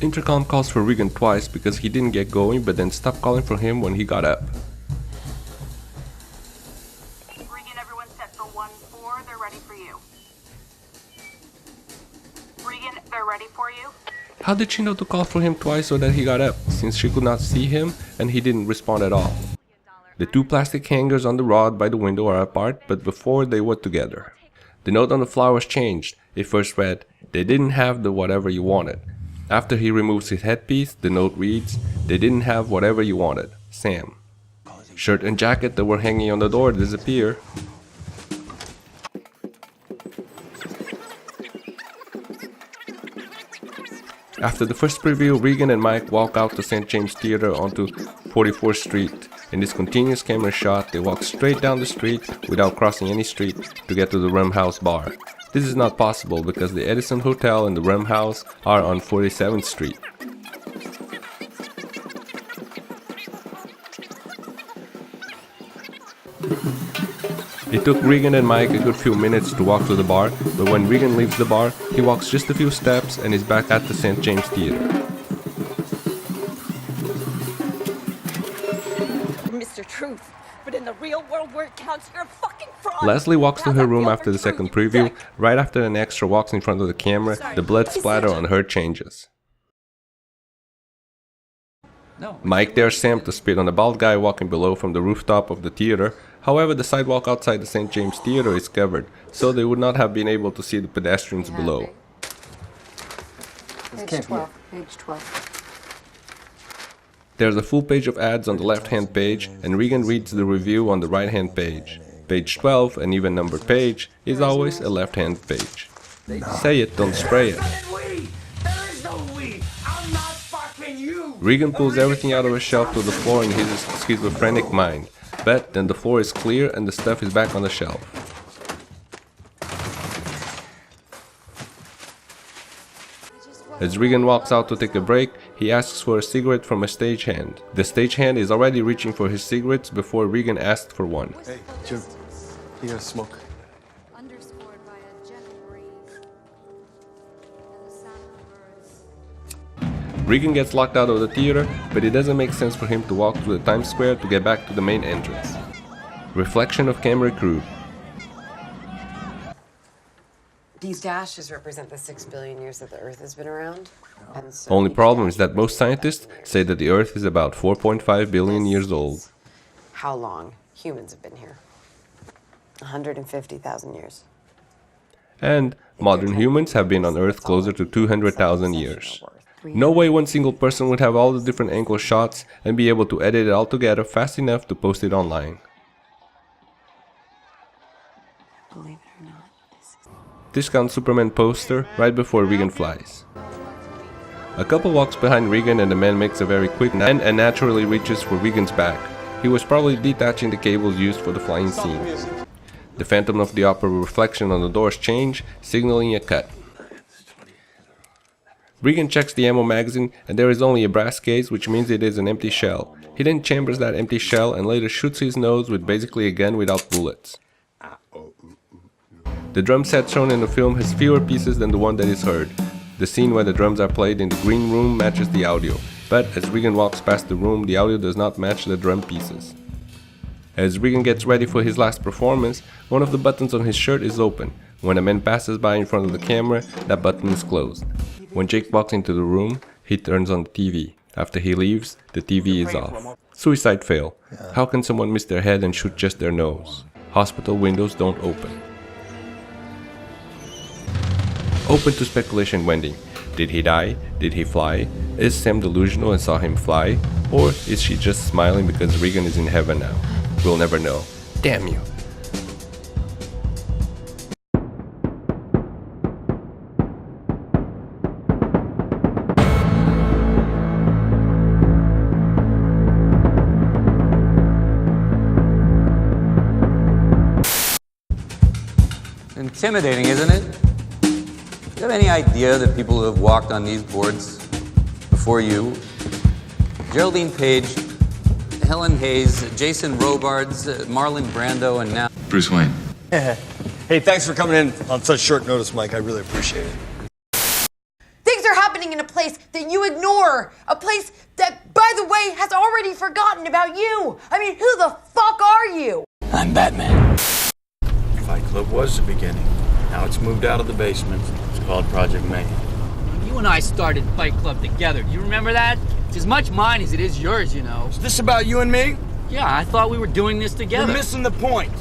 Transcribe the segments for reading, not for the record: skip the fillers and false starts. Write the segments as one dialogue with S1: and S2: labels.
S1: Intercom calls for Regan twice because he didn't get going, but then stopped calling for him when he got up.
S2: Regan, everyone's set for 1-4. They're ready for you. Regan, they're ready for you.
S1: How did she know to call for him twice so that he got up, since she could not see him and he didn't respond at all? The two plastic hangers on the rod by the window are apart, but before they were together. The note on the flowers changed. It first read, "They didn't have the whatever you wanted." After he removes his headpiece, the note reads, "They didn't have whatever you wanted, Sam." Shirt and jacket that were hanging on the door disappear. After the first preview, Regan and Mike walk out to St. James Theater onto 44th Street. In this continuous camera shot, they walk straight down the street without crossing any street to get to the Rum House bar. This is not possible because the Edison Hotel and the Rum House are on 47th Street. It took Regan and Mike a good few minutes to walk to the bar, but when Regan leaves the bar, he walks just a few steps and is back at the St. James Theater.
S3: Mr. Truth, but in the real world where it counts, you're a fucking fraud.
S1: Leslie walks to her room after the second preview. Right after an extra walks in front of the camera, the blood splatter on her changes. Mike dares Sam to spit on a bald guy walking below from the rooftop of the theater. However, the sidewalk outside the St. James Theater is covered, so they would not have been able to see the pedestrians below.
S4: Page 12. Page 12.
S1: There's a full page of ads on the left-hand page, and Regan reads the review on the right-hand page. Page 12, an even numbered page, is always a left-hand page. Say it, don't spray it. Regan pulls everything out of a shelf to the floor in his schizophrenic mind. But then the floor is clear and the stuff is back on the shelf. As Regan walks out to take a break, he asks for a cigarette from a stagehand. The stagehand is already reaching for his cigarettes before Regan asked for one.
S5: Hey, Jim, you got a smoke?
S6: Underscored by a gentle breeze and the sound of birds.
S1: Regan gets locked out of the theater, but it doesn't make sense for him to walk through the Times Square to get back to the main entrance. Reflection of camera crew.
S4: These dashes represent the 6 billion years that the Earth has been around. And so
S1: Only
S4: each
S1: problem
S4: dash
S1: is that most scientists say that the Earth is about 4.5 billion years old.
S4: How long humans have been here? 150,000 years.
S1: And modern humans have been on Earth closer to 200,000 years. No way one single person would have all the different angle shots and be able to edit it all together fast enough to post it online.
S4: Believe it or not,
S1: Discount Superman poster right before Regan flies. A couple walks behind Regan and the man makes a very quick and naturally reaches for Regan's back. He was probably detaching the cables used for the flying scene. The Phantom of the Opera reflection on the doors change, signaling a cut. Regan checks the ammo magazine and there is only a brass case, which means it is an empty shell. He then chambers that empty shell and later shoots his nose with basically a gun without bullets. The drum set shown in the film has fewer pieces than the one that is heard. The scene where the drums are played in the green room matches the audio, but as Regan walks past the room, the audio does not match the drum pieces. As Regan gets ready for his last performance, one of the buttons on his shirt is open. When a man passes by in front of the camera, that button is closed. When Jake walks into the room, he turns on the TV. After he leaves, the TV is off. Suicide fail. How can someone miss their head and shoot just their nose? Hospital windows don't open. Open to speculation Wendy. Did he die? Did he fly? Is Sam delusional and saw him fly? Or is she just smiling because Regan is in heaven now? We'll never know. Damn you.
S7: Intimidating, isn't it? Do you have any idea that people who have walked on these boards before you, Geraldine Page, Helen Hayes, Jason Robards, Marlon Brando, and now
S8: Bruce Wayne.
S5: Hey, thanks for coming in on such short notice, Mike. I really appreciate it.
S3: Things are happening in a
S8: place that you ignore. A place that, by the way, has already forgotten about you. I mean, who the fuck are you?
S9: I'm Batman. Fight Club was the beginning. Now it's moved out of the basement. It's called Project Mayhem.
S10: You and I started Fight Club together. Do you remember that? It's as much mine as it is yours, you know.
S9: Is this about you and me?
S10: Yeah, I thought we were doing this together.
S9: You're missing the point.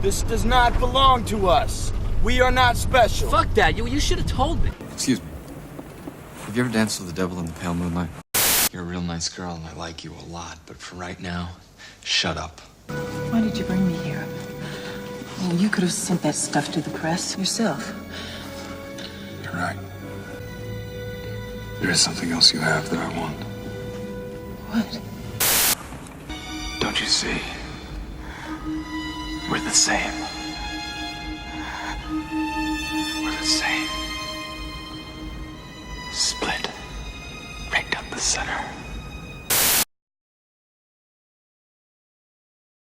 S9: This does not belong to us. We are not special.
S10: Fuck that. You should have told me.
S11: Excuse me. Have you ever danced with the devil in the pale moonlight? You're a real nice girl and I like you a lot, but for right now, shut up.
S12: Why did you bring me here? Well, you could have sent that stuff to the press yourself.
S11: You're right. There is something else you have that I want.
S12: What?
S11: Don't you see? We're the same. We're the same. Split right down the center.